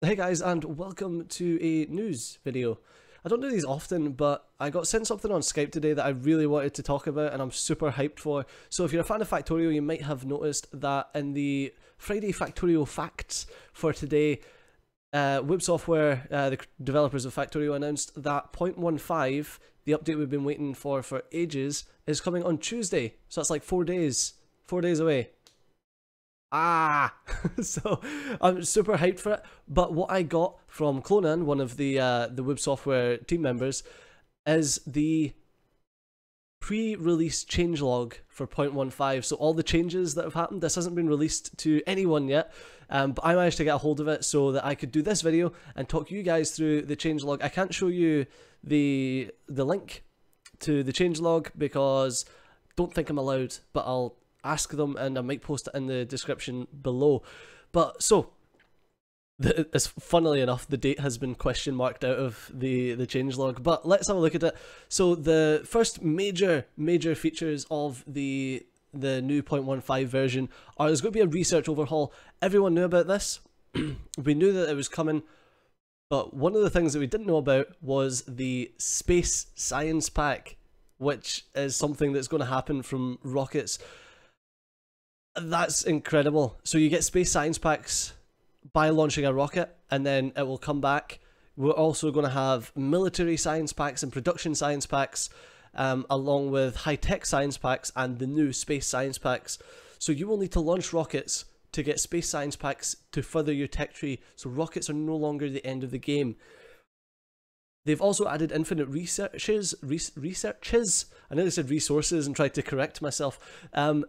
Hey guys, and welcome to a news video. I don't do these often, but I got sent something on Skype today that I really wanted to talk about and I'm super hyped for. So if you're a fan of Factorio, you might have noticed that in the Friday Factorio facts for today, Wube Software, the developers of Factorio, announced that 0.15, the update we've been waiting for ages, is coming on Tuesday. So that's like 4 days. 4 days away. So I'm super hyped for it. But what I got from Clonan, one of the Wube Software team members, is the pre-release changelog for 0.15. So all the changes that have happened, this hasn't been released to anyone yet, but I managed to get a hold of it so that I could do this video and talk you guys through the changelog. I can't show you the link to the changelog because I don't think I'm allowed, but I'll ask them and I might post it in the description below. But so, funnily enough, the date has been question marked out of the changelog, but let's have a look at it. So the first major features of the new 0.15 version are there's going to be a research overhaul. Everyone knew about this. We knew that it was coming, but one of the things that we didn't know about was the space science pack, which is something that's going to happen from rockets. That's incredible. So you get space science packs by launching a rocket, and then it will come back. We're also going to have military science packs and production science packs, along with high-tech science packs and the new space science packs. So you will need to launch rockets to get space science packs to further your tech tree, so rockets are no longer the end of the game. They've also added infinite researches. I nearly said resources and tried to correct myself.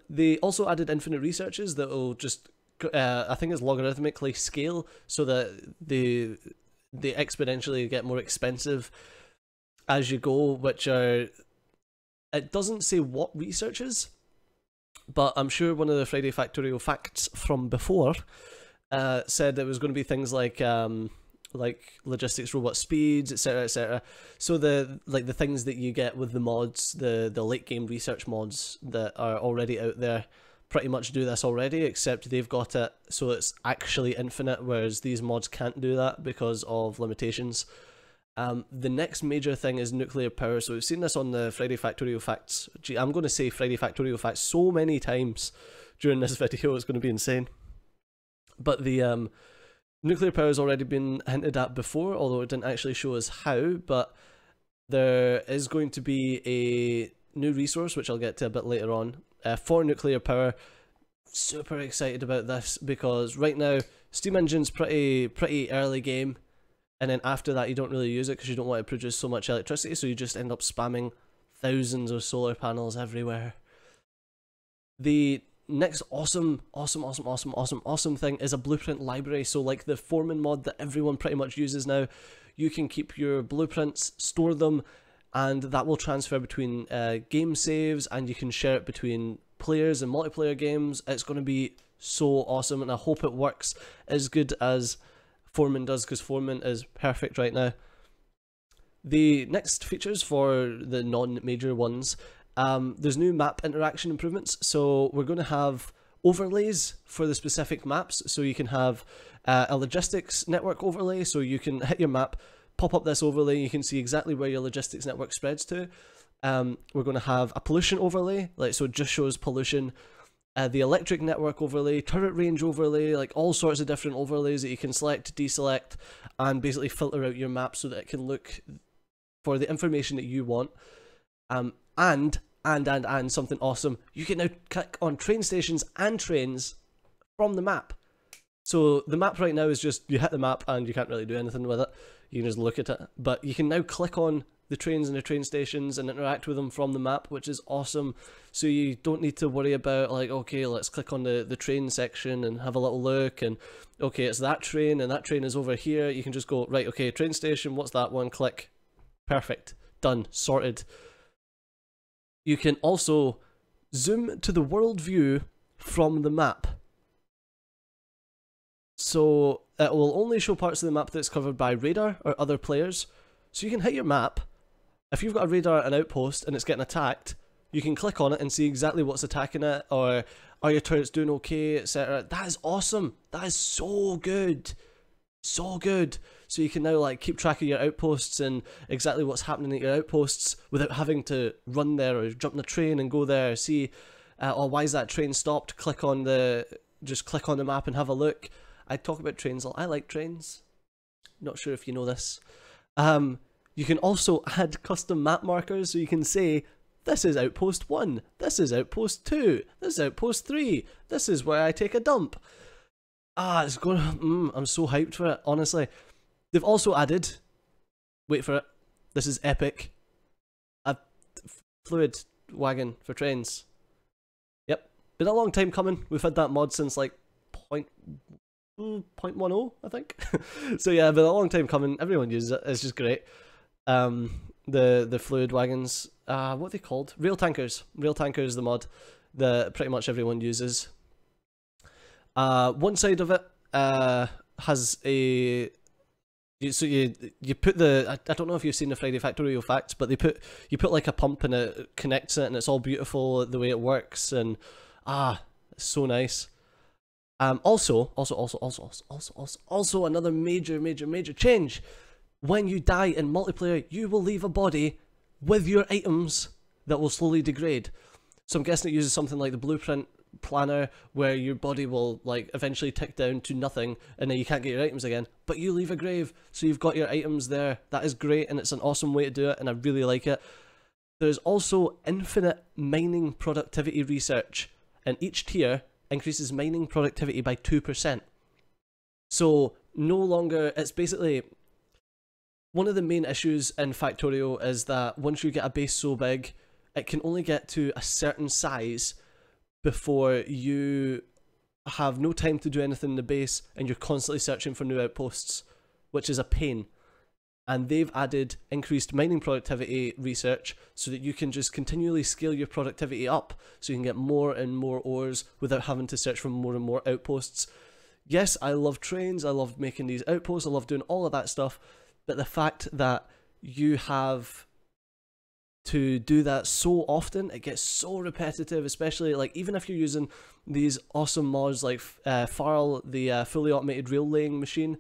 They also added infinite researches that will just, I think it's logarithmically scale, so that they exponentially get more expensive as you go, which are, it doesn't say what researches, but I'm sure one of the Friday Factorio facts from before said it was going to be things like logistics, robot speeds, etc, etc. So the things that you get with the mods, the late game research mods that are already out there pretty much do this already, except they've got it so it's actually infinite, whereas these mods can't do that because of limitations. The next major thing is nuclear power. So we've seen this on the Friday Factorio facts. Gee, I'm going to say Friday Factorio facts so many times during this video, it's going to be insane. But the nuclear power has already been hinted at before, although it didn't actually show us how, but there is going to be a new resource, which I'll get to a bit later on, for nuclear power. Super excited about this, because right now, steam engine's pretty early game, and then after that you don't really use it because you don't want to produce so much electricity, so you just end up spamming thousands of solar panels everywhere. The next awesome thing is a blueprint library. So like the Foreman mod that everyone pretty much uses now, you can keep your blueprints, store them, and that will transfer between game saves, and you can share it between players and multiplayer games. It's going to be so awesome, and I hope it works as good as Foreman does, because Foreman is perfect right now. The next features for the non-major ones, there's new map interaction improvements. So we're going to have overlays for the specific maps. So you can have a logistics network overlay, so you can hit your map, pop up this overlay, you can see exactly where your logistics network spreads to. We're going to have a pollution overlay, so it just shows pollution. The electric network overlay, turret range overlay, like all sorts of different overlays that you can select, deselect, and basically filter out your map so that it can look for the information that you want. And something awesome, you can now click on train stations and trains from the map. So the map right now is just, you hit the map and you can't really do anything with it, you can just look at it, but you can now click on the trains and the train stations and interact with them from the map, which is awesome. So you don't need to worry about, like, okay, let's click on the train section and have a little look, and okay, it's that train and that train is over here. You can just go, right, okay, train station, what's that one, click, perfect, done, sorted. You can also zoom to the world view from the map. So it will only show parts of the map that's covered by radar or other players. So you can hit your map. If you've got a radar at an outpost and it's getting attacked, you can click on it and see exactly what's attacking it, or are your turrets doing okay, etc. That is awesome. That is so good. So good. So you can now like keep track of your outposts and exactly what's happening at your outposts without having to run there or jump on a train and go there, see, oh, why is that train stopped? Just click on the map and have a look. I talk about trains. I like trains. Not sure if you know this. You can also add custom map markers, so you can say, this is outpost 1, this is outpost 2, this is outpost 3, this is where I take a dump. It's going. I'm so hyped for it, honestly. They've also added, wait for it, this is epic, a fluid wagon for trains. Yep, been a long time coming. We've had that mod since like 0.10, I think. So yeah, been a long time coming. Everyone uses it. It's just great. The fluid wagons, what are they called? Rail tankers. Rail tankers, the mod that pretty much everyone uses. One side of it has a, so you put the, I don't know if you've seen the Friday Factorio facts, but you put like a pump and it connects it, and it's all beautiful the way it works, and it's so nice. Also another major change. When you die in multiplayer, you will leave a body with your items that will slowly degrade. So I'm guessing it uses something like the blueprint planner, where your body will like eventually tick down to nothing and then you can't get your items again, but you leave a grave, so you've got your items there. That is great, and it's an awesome way to do it, and I really like it. There's also infinite mining productivity research, and each tier increases mining productivity by 2%. So no longer, it's basically, one of the main issues in Factorio is that once you get a base so big, it can only get to a certain size before you have no time to do anything in the base, and you're constantly searching for new outposts, which is a pain. And they've added increased mining productivity research so that you can just continually scale your productivity up, so you can get more and more ores without having to search for more and more outposts. Yes, I love trains, I love making these outposts, I love doing all of that stuff, but the fact that you have to do that so often, it gets so repetitive, especially like even if you're using these awesome mods like Farl, the fully automated rail laying machine,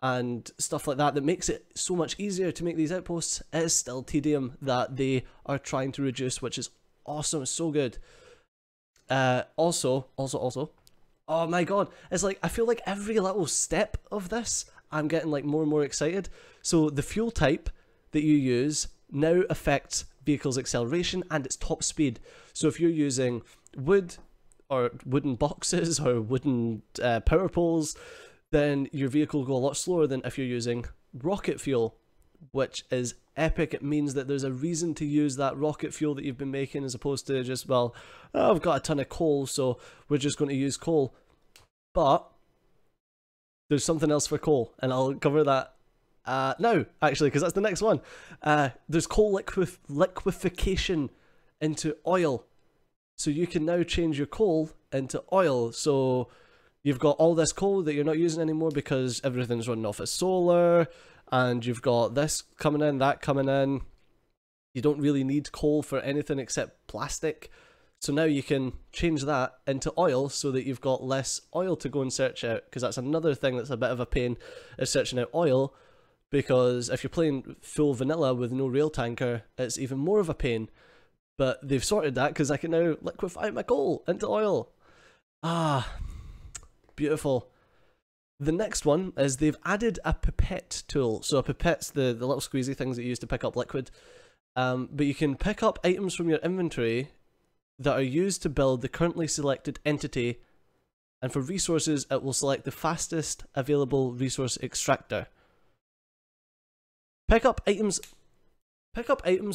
and stuff like that, that makes it so much easier to make these outposts. It is still tedium that they are trying to reduce, which is awesome. It's so good. Also, oh my god, it's like I feel like every little step of this, I'm getting like more and more excited. So the fuel type that you use now affects vehicle's acceleration and its top speed. So if you're using wood or wooden boxes or wooden power poles, then your vehicle will go a lot slower than if you're using rocket fuel, which is epic. It means that there's a reason to use that rocket fuel that you've been making, as opposed to just, well, oh, I've got a ton of coal, so we're just going to use coal. But there's something else for coal, and I'll cover that now, actually, because that's the next one. There's coal liquefaction into oil. So you can now change your coal into oil. So you've got all this coal that you're not using anymore because everything's running off of solar, and you've got this coming in, that coming in. You don't really need coal for anything except plastic. So now you can change that into oil so that you've got less oil to go and search out, because that's another thing that's a bit of a pain, is searching out oil, because if you're playing full vanilla with no rail tanker, it's even more of a pain. But they've sorted that, because I can now liquefy my coal into oil. Beautiful. The next one is they've added a Pipette Tool. So a pipette's the little squeezy things that you use to pick up liquid. But you can pick up items from your inventory that are used to build the currently selected entity, and for resources it will select the fastest available resource extractor. Pick up items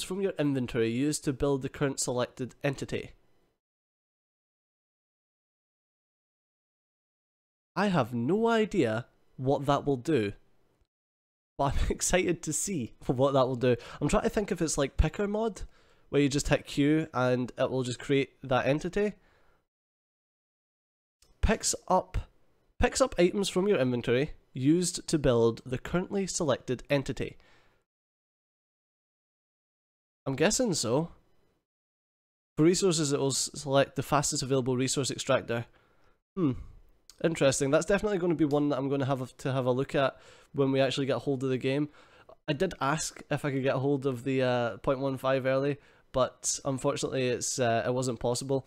from your inventory used to build the current selected entity. I have no idea what that will do, but I'm excited to see what that will do. I'm trying to think if it's like picker mod, where you just hit Q and it will just create that entity. Picks up items from your inventory used to build the currently selected entity. I'm guessing so. For resources, it will select the fastest available resource extractor. Interesting. That's definitely going to be one that I'm going to have a look at when we actually get a hold of the game. I did ask if I could get a hold of the 0.15 early, but unfortunately it wasn't possible.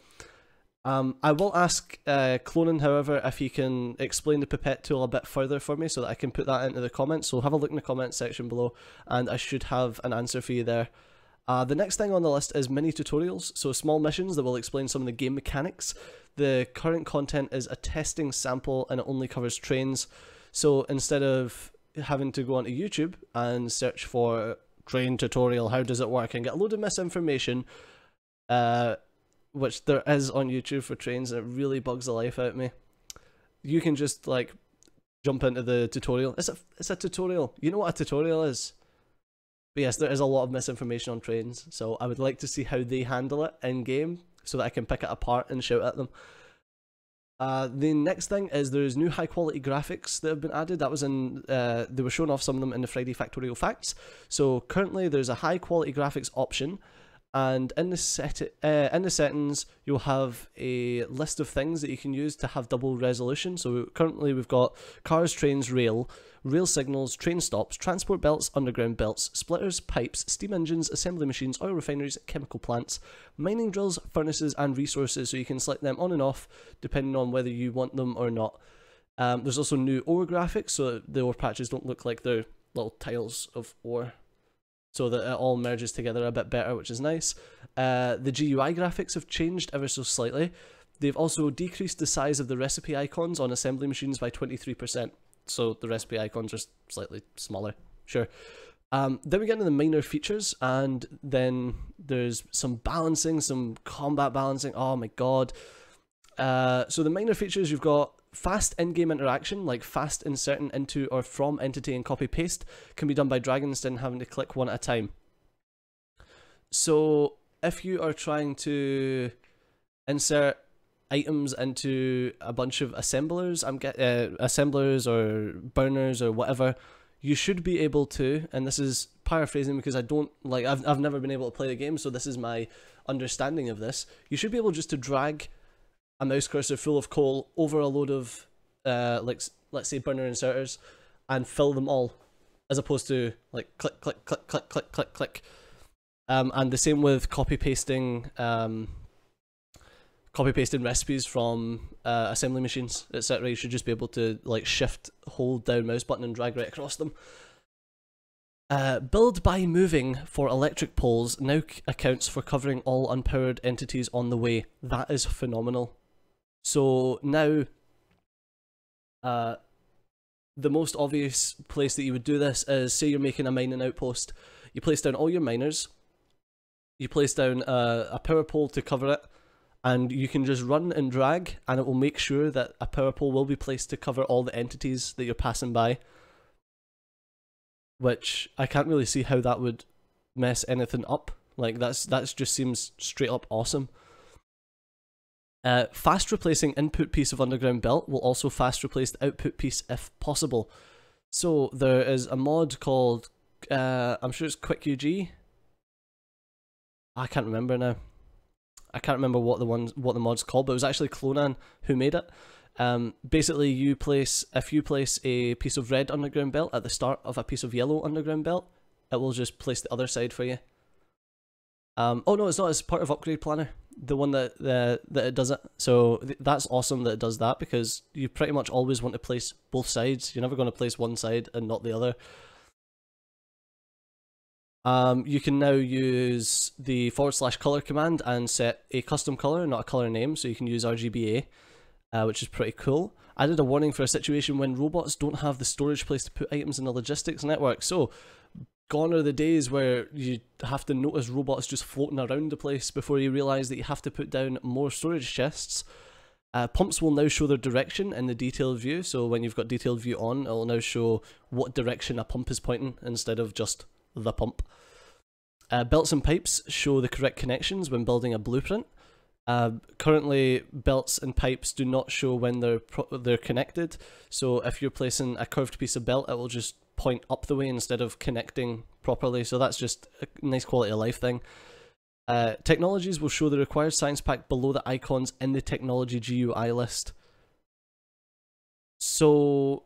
I will ask Clonin, however, if he can explain the Pipette Tool a bit further for me so that I can put that into the comments. So have a look in the comments section below, and I should have an answer for you there. The next thing on the list is mini tutorials, so small missions that will explain some of the game mechanics. The current content is a testing sample and it only covers trains, so instead of having to go onto YouTube and search for train tutorial, how does it work, and get a load of misinformation, which there is on YouTube for trains, and it really bugs the life out of me. You can just like jump into the tutorial. It's a tutorial. You know what a tutorial is. But yes, there is a lot of misinformation on trains, so I would like to see how they handle it in game so that I can pick it apart and shout at them. The next thing is there's new high quality graphics that have been added. That was in they were showing off some of them in the Friday Factorio Facts. So currently there's a high quality graphics option, and in the settings you'll have a list of things that you can use to have double resolution. So currently we've got cars, trains, rail signals, train stops, transport belts, underground belts, splitters, pipes, steam engines, assembly machines, oil refineries, chemical plants, mining drills, furnaces and resources, so you can select them on and off depending on whether you want them or not. There's also new ore graphics, so the ore patches don't look like they're little tiles of ore, so that it all merges together a bit better, which is nice. The GUI graphics have changed ever so slightly. They've also decreased the size of the recipe icons on assembly machines by 23%. So the recipe icons are slightly smaller, sure. Then we get into the minor features, and then there's some balancing, some combat balancing. Oh my god. So the minor features, you've got fast in-game interaction, like fast inserting into or from entity and copy paste can be done by dragging instead of having to click one at a time. So if you are trying to insert items into a bunch of assemblers, assemblers or burners or whatever, you should be able to, and this is paraphrasing because I don't like, I've never been able to play the game, so this is my understanding of this. You should be able just to drag a mouse cursor full of coal over a load of like, let's say burner inserters, and fill them all, as opposed to like click click click click click click click. And the same with copy pasting recipes from assembly machines, etc. You should just be able to like shift, hold down mouse button and drag right across them. Build by moving for electric poles now accounts for covering all unpowered entities on the way. That is phenomenal. So now, the most obvious place that you would do this is, say you're making a mining outpost. You place down all your miners, you place down a power pole to cover it, and you can just run and drag, and it will make sure that a power pole will be placed to cover all the entities that you're passing by. Which I can't really see how that would mess anything up. Like that's just seems straight up awesome. Fast replacing input piece of underground belt will also fast replace the output piece if possible. So there is a mod called I'm sure it's QuickUG. I can't remember now. I can't remember what the mod's called, but it was actually Clonan who made it. Basically, if you place a piece of red underground belt at the start of a piece of yellow underground belt, it will just place the other side for you. Oh no, it's not. It's part of Upgrade Planner, the one that it does it. So that's awesome that it does that, because you pretty much always want to place both sides. You're never going to place one side and not the other. You can now use the /color command and set a custom color, not a color name, so you can use RGBA, which is pretty cool. Added a warning for a situation when robots don't have the storage place to put items in the logistics network. So, gone are the days where you have to notice robots just floating around the place before you realise that you have to put down more storage chests. Pumps will now show their direction in the detailed view, so when you've got detailed view on, it will now show what direction a pump is pointing instead of just the pump. Belts and pipes show the correct connections when building a blueprint. Currently, belts and pipes do not show when they're connected, so if you're placing a curved piece of belt, it will just point up the way instead of connecting properly, so that's just a nice quality of life thing. Technologies will show the required science pack below the icons in the technology GUI list. So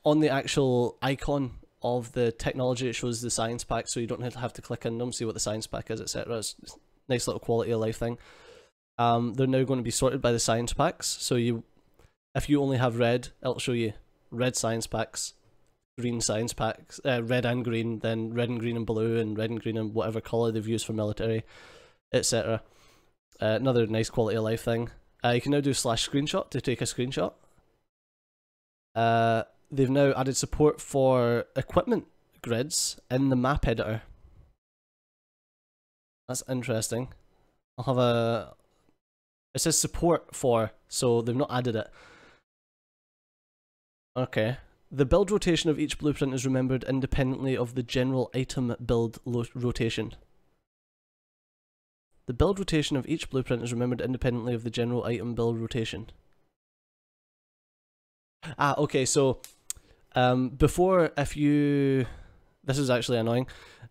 on the actual icon of the technology, it shows the science pack, so you don't have to click in them, see what the science pack is, etc. It's a nice little quality of life thing. They're now going to be sorted by the science packs, so if you only have red, it'll show you red science packs, green science packs, red and green, then red and green and blue, and red and green and whatever colour they've used for military, etc. Another nice quality of life thing. You can now do /screenshot to take a screenshot. They've now added support for equipment grids in the map editor. That's interesting. I'll have a... It says support for, so they've not added it. Okay. The build rotation of each blueprint is remembered independently of the general item build rotation. The build rotation of each blueprint is remembered independently of the general item build rotation. Okay, so before, if you... This is actually annoying.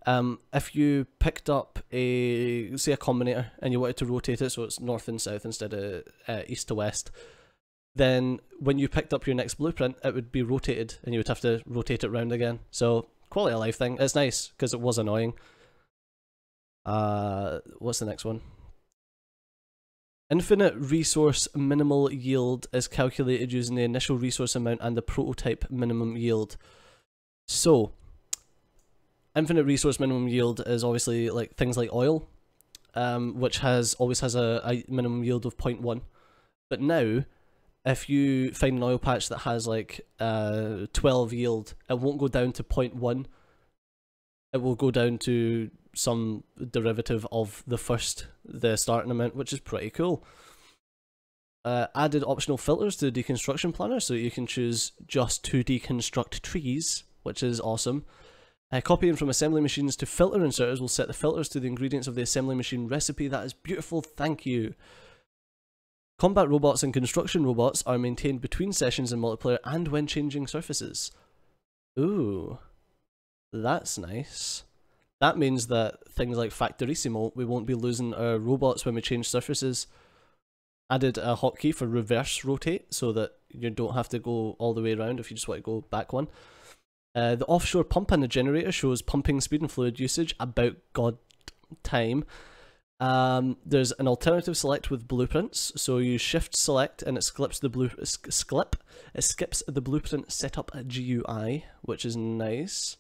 If you picked up say a combinator and you wanted to rotate it so it's north and south instead of east to west, then when you picked up your next blueprint, it would be rotated and you would have to rotate it round again. So, quality of life thing. It's nice because it was annoying. What's the next one? Infinite resource minimal yield is calculated using the initial resource amount and the prototype minimum yield. So, infinite resource minimum yield is obviously like things like oil, which always has a minimum yield of 0.1. But now, if you find an oil patch that has like 12 yield, it won't go down to 0.1. It will go down to some derivative of the starting amount, which is pretty cool. Added optional filters to the deconstruction planner, so you can choose just to deconstruct trees, which is awesome. Copying from assembly machines to filter inserters will set the filters to the ingredients of the assembly machine recipe. That is beautiful, thank you. Combat robots and construction robots are maintained between sessions in multiplayer and when changing surfaces. Ooh, that's nice. That means that things like Factorissimo, we won't be losing our robots when we change surfaces. Added a hotkey for reverse rotate so that you don't have to go all the way around if you just want to go back one. The offshore pump and the generator shows pumping speed and fluid usage about god time. There's an alternative select with blueprints, so you shift select and it skips the blueprint setup GUI, which is nice.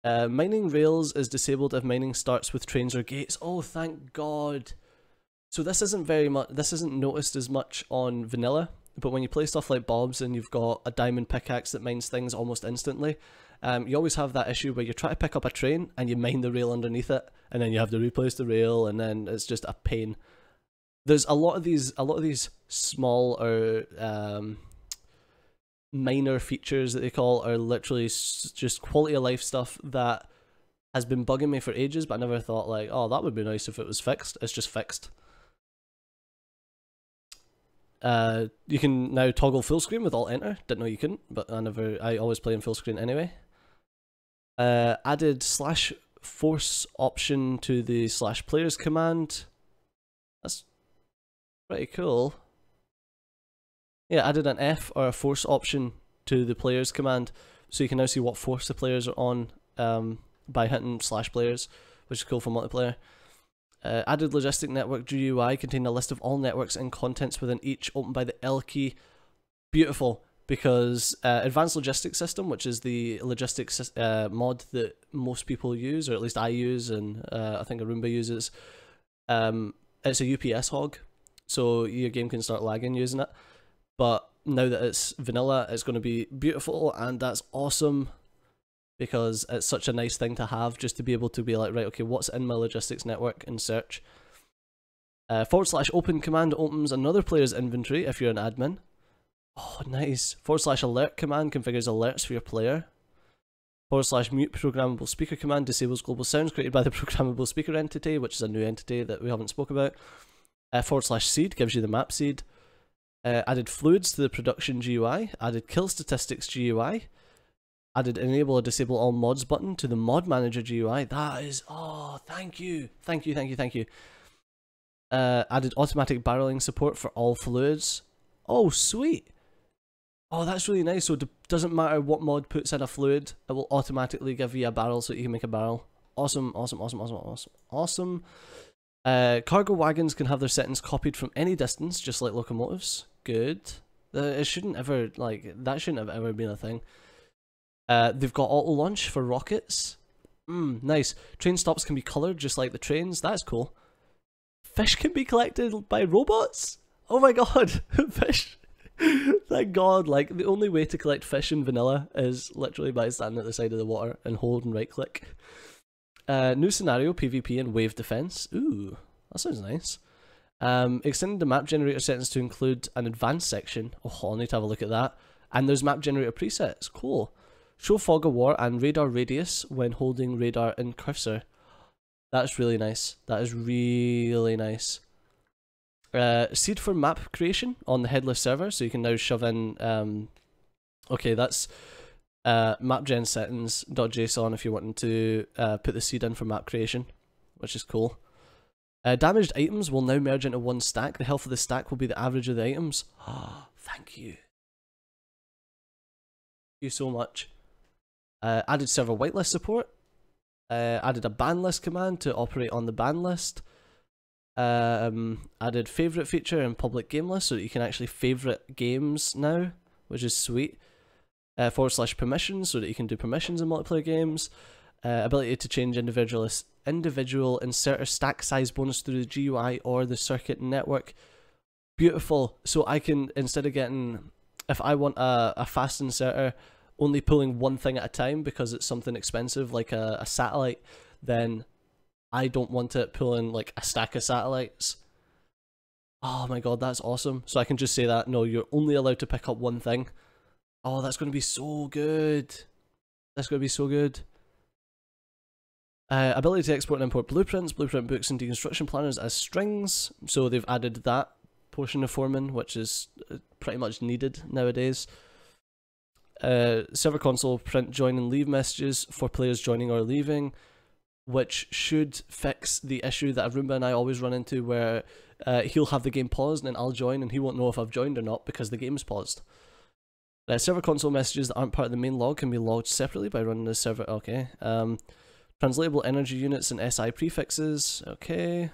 Mining rails is disabled if mining starts with trains or gates. Oh, thank God. So this isn't noticed as much on vanilla, but when you play stuff like Bob's and you've got a diamond pickaxe that mines things almost instantly, you always have that issue where you try to pick up a train and you mine the rail underneath it, and then you have to replace the rail, and then it's just a pain. There's a lot of these small or minor features that they call are literally just quality of life stuff that has been bugging me for ages, but I never thought like, oh, that would be nice if it was fixed. It's just fixed. You can now toggle full screen with Alt-Enter. Didn't know you couldn't, but I always play in full screen anyway. Added /force option to the /players command. That's pretty cool. Yeah, added an F or a force option to the players command, so you can now see what force the players are on by hitting /players, which is cool for multiplayer. Added logistic network GUI containing a list of all networks and contents within each, opened by the L key. Beautiful, because Advanced Logistics System, which is the logistics mod that most people use, or at least I use, and I think Arumba uses, it's a UPS hog, so your game can start lagging using it. But now that it's vanilla, it's going to be beautiful, and that's awesome, because it's such a nice thing to have, just to be able to be like, right, okay, what's in my logistics network, and search. /open command opens another player's inventory if you're an admin. Oh, nice. /alert command configures alerts for your player. /mute programmable speaker command disables global sounds created by the programmable speaker entity, which is a new entity that we haven't spoke about. /seed gives you the map seed. Added fluids to the production GUI. Added kill statistics GUI. Added enable or disable all mods button to the mod manager GUI. That is, oh, thank you. Thank you, thank you, thank you. Added automatic barreling support for all fluids. Oh, sweet. Oh, that's really nice. So it doesn't matter what mod puts in a fluid, it will automatically give you a barrel so that you can make a barrel. Awesome, awesome, awesome, awesome, awesome, awesome. Cargo wagons can have their settings copied from any distance, just like locomotives. Good. It shouldn't ever, like, that shouldn't have ever been a thing. They've got auto launch for rockets. Nice. Train stops can be coloured just like the trains. That's cool. Fish can be collected by robots? Oh my god. Fish. Thank god. Like, the only way to collect fish in vanilla is literally by standing at the side of the water and hold and right click. New scenario, PvP and wave defense. Ooh, that sounds nice. Extended the map generator settings to include an advanced section. Oh, I'll need to have a look at that. And there's map generator presets. Cool. Show fog of war and radar radius when holding radar in cursor. That's really nice. That is really nice. Seed for map creation on the headless server, so you can now shove in. Okay, that's mapgen settings.json if you're wanting to put the seed in for map creation, which is cool. Damaged items will now merge into one stack. The health of the stack will be the average of the items. Ah, thank you. Thank you so much. Added server whitelist support. Added a ban list command to operate on the ban list. Added favorite feature in public game list so that you can actually favorite games now, which is sweet. / permissions so that you can do permissions in multiplayer games. Ability to change individual inserter stack size bonus through the GUI or the circuit network. Beautiful. So I can, instead of getting, if I want a fast inserter only pulling one thing at a time because it's something expensive like a satellite, then I don't want it pulling like a stack of satellites. Oh my god, that's awesome. So I can just say that, no, you're only allowed to pick up one thing. Oh, that's going to be so good. That's going to be so good. Ability to export and import blueprints, blueprint books and deconstruction planners as strings. So they've added that portion of Foreman, which is pretty much needed nowadays. Server console print join and leave messages for players joining or leaving, which should fix the issue that Arumba and I always run into where he'll have the game paused and I'll join and he won't know if I've joined or not because the game's paused. Server console messages that aren't part of the main log can be logged separately by running the server. Okay. Translatable energy units and SI prefixes. Okay.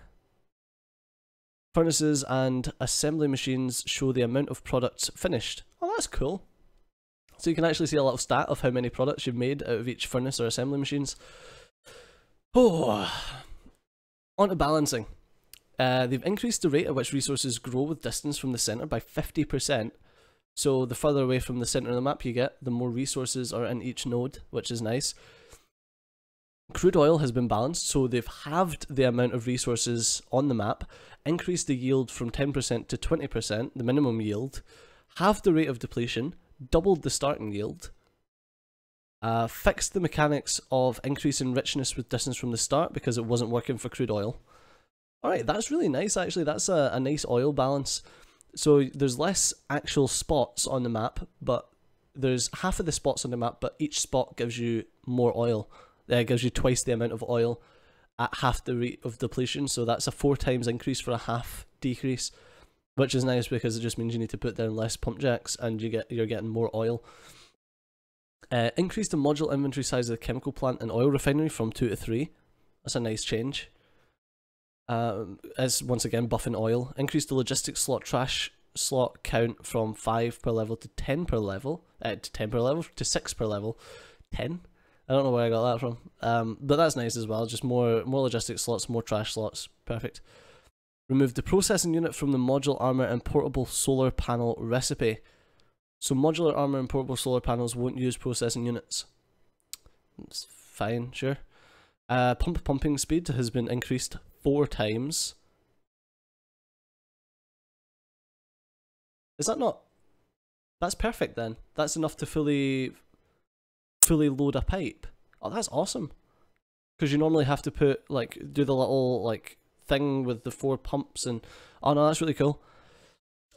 Furnaces and assembly machines show the amount of products finished. Oh, that's cool. So you can actually see a little stat of how many products you've made out of each furnace or assembly machines. Oh. On to balancing. They've increased the rate at which resources grow with distance from the center by 50%. So the further away from the center of the map you get, the more resources are in each node, which is nice. Crude oil has been balanced, so they've halved the amount of resources on the map, increased the yield from 10% to 20%, the minimum yield, halved the rate of depletion, doubled the starting yield, fixed the mechanics of increase in richness with distance from the start because it wasn't working for crude oil. Alright, that's really nice actually, that's a nice oil balance. So there's less actual spots on the map, but there's half of the spots on the map, but each spot gives you more oil. It gives you twice the amount of oil at half the rate of depletion, so that's a 4 times increase for a half decrease, which is nice because it just means you need to put down less pump jacks and you're getting more oil. Increase the module inventory size of the chemical plant and oil refinery from 2 to 3. That's a nice change. As once again buffing oil. Increase the logistics trash slot count from 5 per level to 10 per level. To 6 per level. 10? I don't know where I got that from. But that's nice as well. Just more logistics slots, more trash slots. Perfect. Remove the processing unit from the module armor and portable solar panel recipe. So modular armor and portable solar panels won't use processing units. It's fine, sure. Pumping speed has been increased 4 times. Is that not? That's perfect then. That's enough to fully load a pipe. Oh, that's awesome. Because you normally have to put, like, do the little, like, thing with the 4 pumps and... Oh no, that's really cool.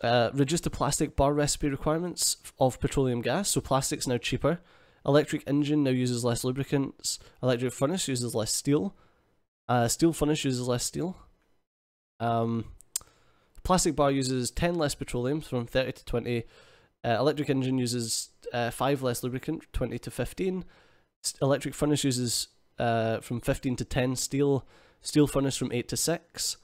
Reduce the plastic bar recipe requirements of petroleum gas, so plastic's now cheaper. Electric engine now uses less lubricants. Electric furnace uses less steel. Steel furnace uses less steel. Plastic bar uses 10 less petroleum from 30 to 20. Electric engine uses 5 less lubricant, 20 to 15. Electric furnace uses from 15 to 10 steel. Steel furnace from 8 to 6.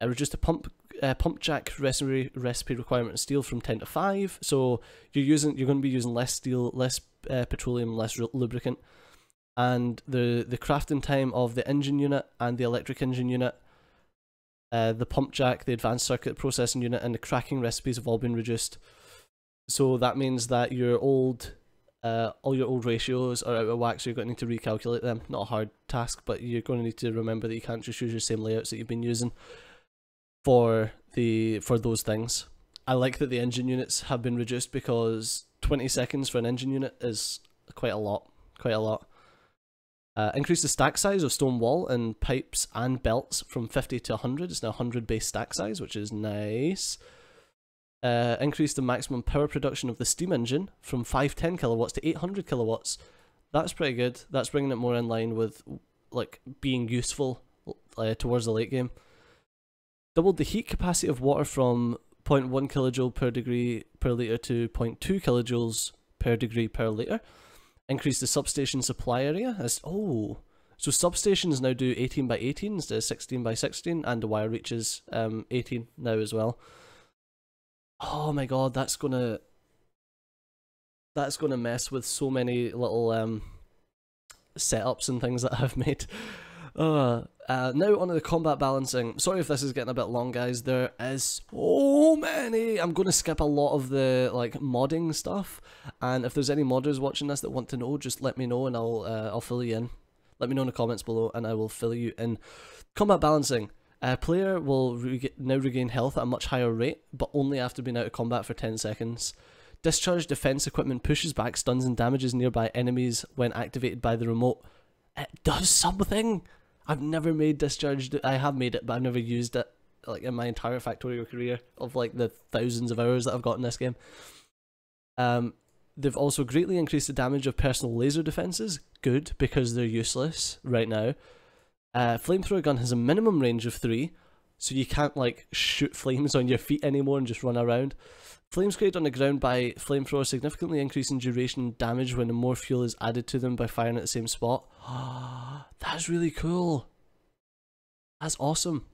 Reduced the pump jack recipe requirement of steel from 10 to 5. So you're going to be using less steel, less petroleum, less lubricant. And the crafting time of the engine unit and the electric engine unit, the pump jack, the advanced circuit processing unit, and the cracking recipes have all been reduced. So that means that your old, all your old ratios are out of whack, so you're going to need to recalculate them. Not a hard task, but you're going to need to remember that you can't just use your same layouts that you've been using for those things. I like that the engine units have been reduced because 20 seconds for an engine unit is quite a lot. Increase the stack size of stone wall and pipes and belts from 50 to 100. It's now 100 base stack size, which is nice. Increase the maximum power production of the steam engine from 510 kilowatts to 800 kilowatts. That's pretty good. That's bringing it more in line with like being useful towards the late game. Doubled the heat capacity of water from 0.1 kilojoule per degree per litre to 0.2 kilojoules per degree per litre. Increase the substation supply area. So substations now do 18 by 18 instead of 16 by 16, and the wire reaches 18 now as well. Oh my god, that's gonna mess with so many little setups and things that I've made. Now onto the combat balancing. Sorry if this is getting a bit long, guys. There is so many. I'm going to skip a lot of the like modding stuff, and if there's any modders watching this that want to know, just let me know and I'll fill you in. Let me know in the comments below and I will fill you in. Combat balancing. Player will now regain health at a much higher rate, but only after being out of combat for 10 seconds. Discharge defense equipment pushes back, stuns and damages nearby enemies when activated by the remote. It does something! I've never made discharge. I have made it, but I've never used it like in my entire Factorio career of like the thousands of hours that I've got in this game. They've also greatly increased the damage of personal laser defenses. Good, because they're useless right now. Flamethrower gun has a minimum range of 3, so you can't like shoot flames on your feet anymore and just run around. Flames created on the ground by flamethrower significantly increase in duration and damage when more fuel is added to them by firing at the same spot. That's really cool. That's awesome.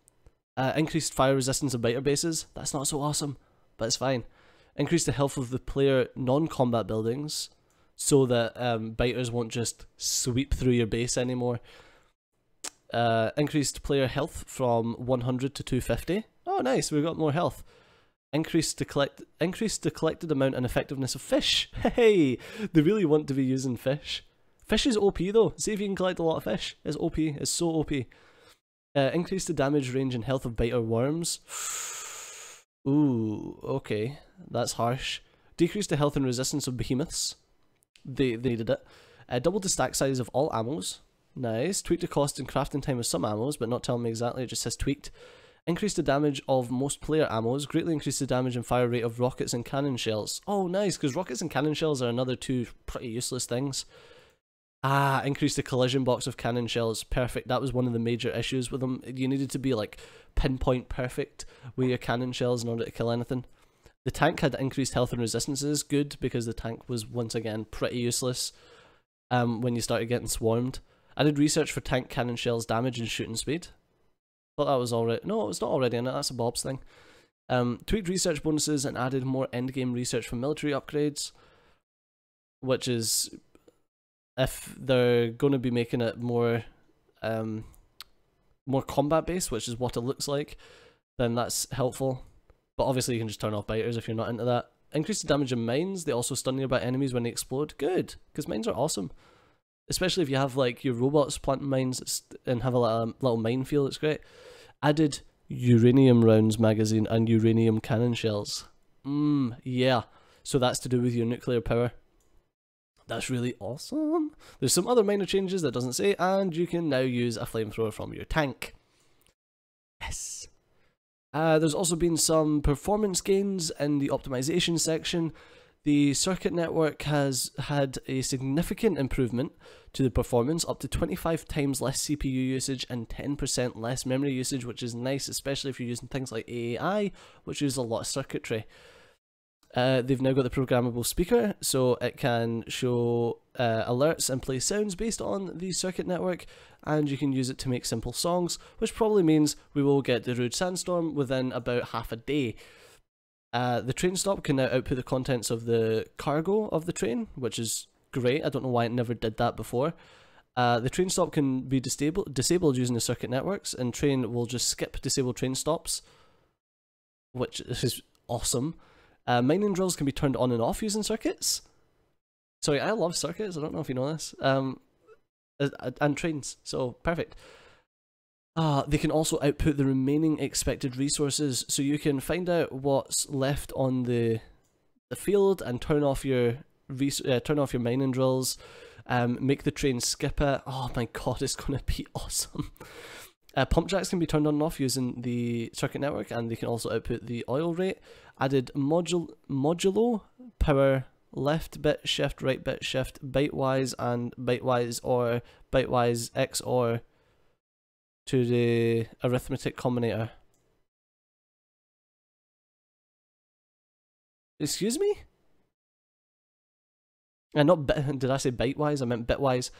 Increased fire resistance of biter bases. That's not so awesome, but it's fine. Increase the health of the player non-combat buildings so that biters won't just sweep through your base anymore. Increased player health from 100 to 250. Oh nice, we've got more health. Increase the collected amount and effectiveness of fish. Hey, they really want to be using fish. Fish is OP though. See if you can collect a lot of fish. It's OP. It's so OP. Increase the damage range and health of biter worms. Ooh, okay, that's harsh. Decrease the health and resistance of behemoths. They needed it. Double the stack size of all ammos. Nice. Tweak the cost and crafting time of some ammos, but not telling me exactly. It just says tweaked. Increase the damage of most player ammos. Greatly increase the damage and fire rate of rockets and cannon shells. Oh, nice, because rockets and cannon shells are another two pretty useless things. Increase the collision box of cannon shells. Perfect. That was one of the major issues with them. You needed to be like pinpoint perfect with your cannon shells in order to kill anything. The tank had increased health and resistances. Good, because the tank was once again pretty useless when you started getting swarmed. I did research for tank cannon shells damage and shooting speed. Thought that was already... No, it's not already in it. That's a Bob's thing. Tweaked research bonuses and added more endgame research for military upgrades, which is... if they're going to be making it more more combat based, which is what it looks like, then that's helpful. But obviously you can just turn off biters if you're not into that. Increase the damage of mines. They also stun nearby enemies when they explode. Good, because mines are awesome. Especially if you have like your robots planting mines and have a little minefield, it's great. Added uranium rounds magazine and uranium cannon shells. Yeah. So that's to do with your nuclear power. That's really awesome. There's some other minor changes that doesn't say, and you can now use a flamethrower from your tank. Yes. There's also been some performance gains in the optimization section. The circuit network has had a significant improvement to the performance, up to 25 times less CPU usage and 10% less memory usage, which is nice, especially if you're using things like AAI, which use a lot of circuitry. They've now got the programmable speaker, so it can show alerts and play sounds based on the circuit network, and you can use it to make simple songs, which probably means we will get the Rude Sandstorm within about half a day. The train stop can now output the contents of the cargo of the train, which is great. I don't know why it never did that before. The train stop can be disabled using the circuit networks, and train will just skip disabled train stops, which is awesome. Mining drills can be turned on and off using circuits. Sorry, I love circuits, I don't know if you know this. And trains, so perfect. They can also output the remaining expected resources, so you can find out what's left on the field and turn off your mining drills. Make the train skip it. Oh my god, it's gonna be awesome. Pump jacks can be turned on and off using the circuit network, and they can also output the oil rate. Added modulo power left bit shift, right bit shift, bytewise and bytewise or bytewise XOR to the arithmetic combinator. Excuse me? And not bit, did I say bytewise? I meant bitwise.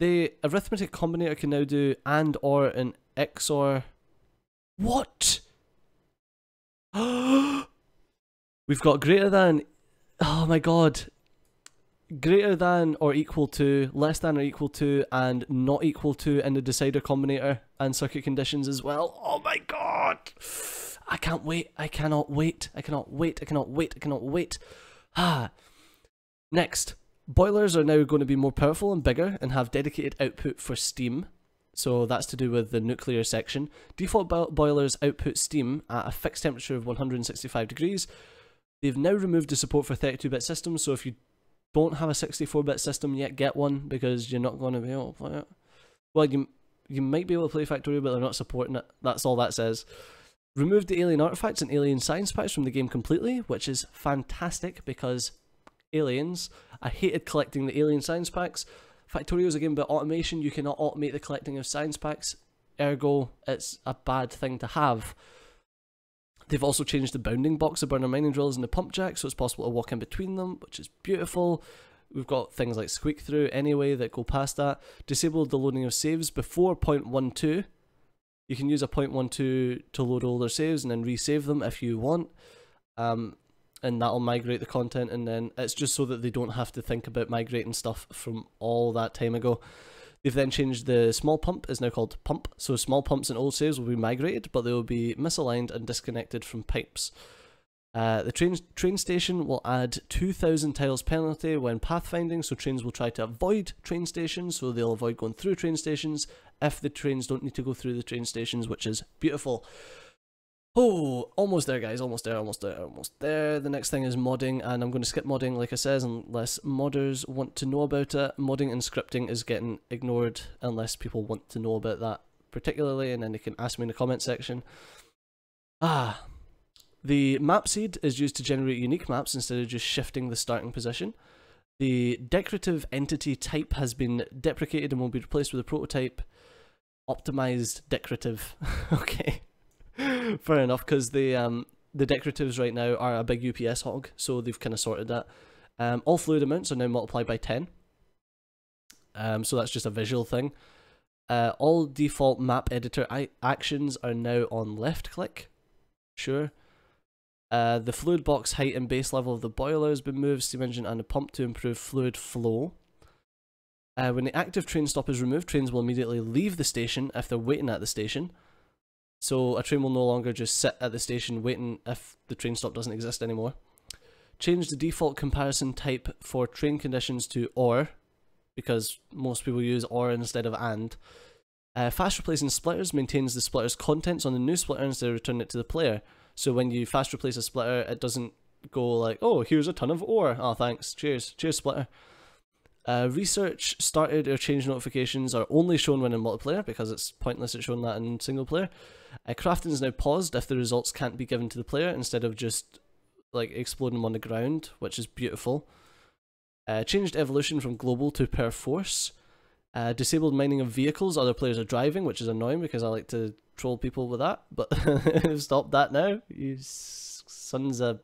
The arithmetic combinator can now do and, or, and XOR. What? We've got greater than. Oh my god. Greater than or equal to, less than or equal to, and not equal to in the decider combinator and circuit conditions as well. Oh my god. I can't wait. I cannot wait. I cannot wait. I cannot wait. I cannot wait. Next. Boilers are now going to be more powerful and bigger and have dedicated output for steam. So that's to do with the nuclear section. Default boilers output steam at a fixed temperature of 165 degrees. They've now removed the support for 32-bit systems, so if you don't have a 64-bit system yet, get one, because you're not going to be able to play it. Well, you might be able to play Factorio, but they're not supporting it. That's all that says. Removed the alien artifacts and alien science packs from the game completely, which is fantastic, because aliens. I hated collecting the alien science packs. Factorio is a game about automation. You cannot automate the collecting of science packs, ergo it's a bad thing to have. They've also changed the bounding box of burner mining drills and the pump jack, so it's possible to walk in between them, which is beautiful. We've got things like squeak through anyway that go past that. Disabled the loading of saves before 0.12. You can use a 0.12 to load older saves and then resave them if you want. And that'll migrate the content, and then it's just so that they don't have to think about migrating stuff from all that time ago. They've then changed the small pump, is now called pump, so small pumps and old saves will be migrated, but they will be misaligned and disconnected from pipes. The train station will add 2,000 tiles penalty when pathfinding, so trains will try to avoid train stations, so they'll avoid going through train stations if the trains don't need to go through the train stations, which is beautiful. Oh, almost there guys, almost there, almost there, almost there. The next thing is modding, and I'm going to skip modding like I says unless modders want to know about it. Modding and scripting is getting ignored unless people want to know about that particularly, and then they can ask me in the comment section. The map seed is used to generate unique maps instead of just shifting the starting position. The decorative entity type has been deprecated and will be replaced with a prototype optimized decorative. Okay. Fair enough, because the decoratives right now are a big UPS hog, so they've kind of sorted that. All fluid amounts are now multiplied by 10. So that's just a visual thing. All default map editor actions are now on left click. Sure. The fluid box height and base level of the boiler has been moved, steam engine and the pump to improve fluid flow. When the active train stop is removed, trains will immediately leave the station if they're waiting at the station. So a train will no longer just sit at the station waiting if the train stop doesn't exist anymore. Change the default comparison type for train conditions to OR, because most people use OR instead of AND. Fast replacing splitters maintains the splitter's contents on the new splitter instead of returning it to the player. So when you fast replace a splitter, it doesn't go like, oh, here's a ton of ore. Oh, thanks. Cheers. Cheers, splitter. Research started or change notifications are only shown when in multiplayer, because it's pointless at showing that in single player. Crafting is now paused if the results can't be given to the player, instead of just like exploding them on the ground, which is beautiful. Changed evolution from global to per force. Disabled mining of vehicles other players are driving, which is annoying because I like to troll people with that, but stop that now, you sons of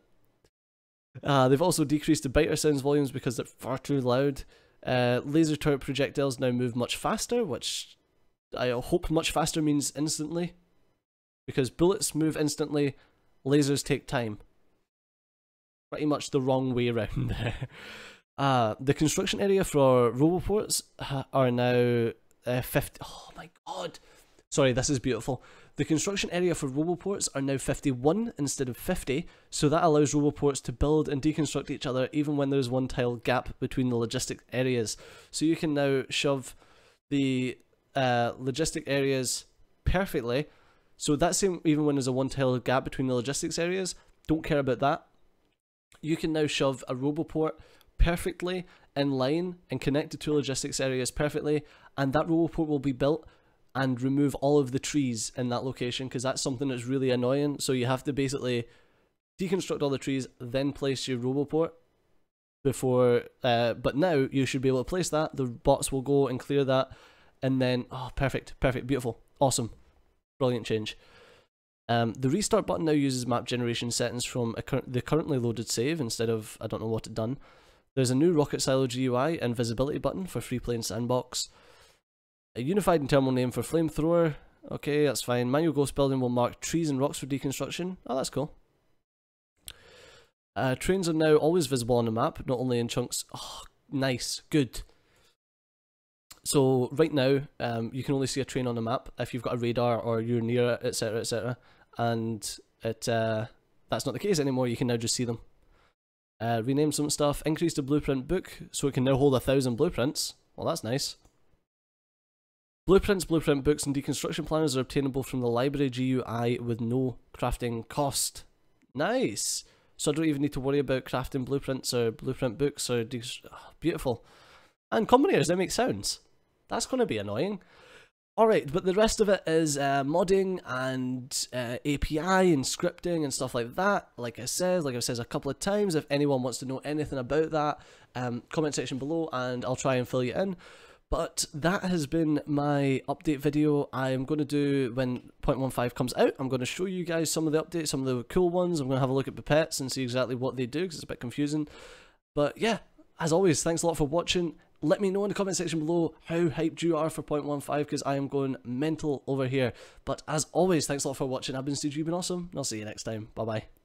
They've also decreased the biter sounds volumes because they're far too loud. Laser turret projectiles now move much faster, which I hope much faster means instantly. Because bullets move instantly, lasers take time. Pretty much the wrong way around there. The construction area for roboports are now 50. Oh my god! Sorry, this is beautiful. The construction area for roboports are now 51 instead of 50, so that allows roboports to build and deconstruct each other even when there's one tile gap between the logistic areas. So you can now shove the logistic areas perfectly. So that's same even when there's a one tile gap between the logistics areas. Don't care about that. You can now shove a roboport perfectly in line and connect the two logistics areas perfectly, and that roboport will be built and remove all of the trees in that location, because that's something that's really annoying. So you have to basically deconstruct all the trees, then place your roboport before, but now you should be able to place that, the bots will go and clear that, and then, oh, perfect, beautiful, awesome, brilliant change. The restart button now uses map generation settings from the currently loaded save instead of, I don't know what it done. There's a new rocket silo GUI and visibility button for free play and sandbox. A unified internal name for flamethrower. Okay, that's fine. Manual ghost building will mark trees and rocks for deconstruction. Oh, that's cool. Trains are now always visible on the map, not only in chunks. Oh, nice. Good. So right now, you can only see a train on the map if you've got a radar or you're near it, etc, etc. And that's not the case anymore. You can now just see them. Rename some stuff. Increase the blueprint book so it can now hold 1,000 blueprints. Well, that's nice. Blueprints, blueprint books, and deconstruction planners are obtainable from the library GUI with no crafting cost. Nice! So I don't even need to worry about crafting blueprints or blueprint books or beautiful. And combinators, they make sounds. That's going to be annoying. Alright, but the rest of it is modding and API and scripting and stuff like that. Like I've said a couple of times, if anyone wants to know anything about that, comment section below and I'll try and fill you in. But that has been my update video. I'm going to do when 0.15 comes out. I'm going to show you guys some of the updates, some of the cool ones. I'm going to have a look at Pipettes and see exactly what they do because it's a bit confusing. But yeah, as always, thanks a lot for watching. Let me know in the comment section below how hyped you are for 0.15 because I am going mental over here. But as always, thanks a lot for watching. I've been Steve, you've been awesome, and I'll see you next time. Bye bye.